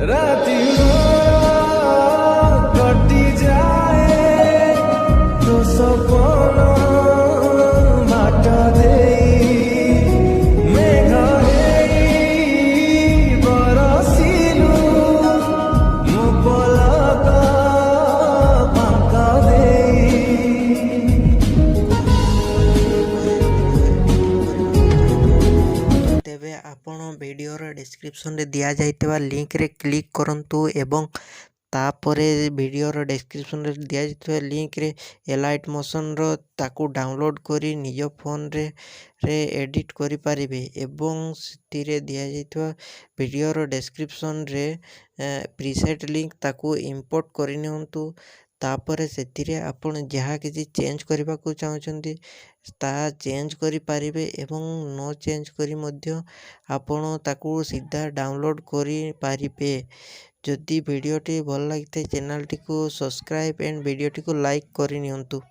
राति कटी जाए तो सपन बाट दे मेघ बरसिलु मो पलक फांका दे तेबे आपण वीडियोर डिस्क्रिप्शन रे दिया जाइतबा लिंक रे क्लिक करंतु एवं तापरे वीडियोर डिस्क्रिप्शन रे दिया जाइतबा लिंक रे एलाइट मोशन रो ताकू डाउनलोड करी निज फोन रे एडिट करि पारिबे एवं सितिरे दिया जाइतबा वीडियोर डिस्क्रिप्शन रे प्रीसेट लिंक ताकू इंपोर्ट करि नियंतु तापरे सेतिरे आपण जहाँ किसी चेंज करबा को चाहउछंती ता चेंज करि पारिबे एवं नो चेंज करी मध्य आपण ताकू सीधा डाउनलोड करि पारिबे। जदि वीडियोटी भल लगिथे चैनल टी को सब्सक्राइब एंड वीडियोटी को लाइक करि नियंतु।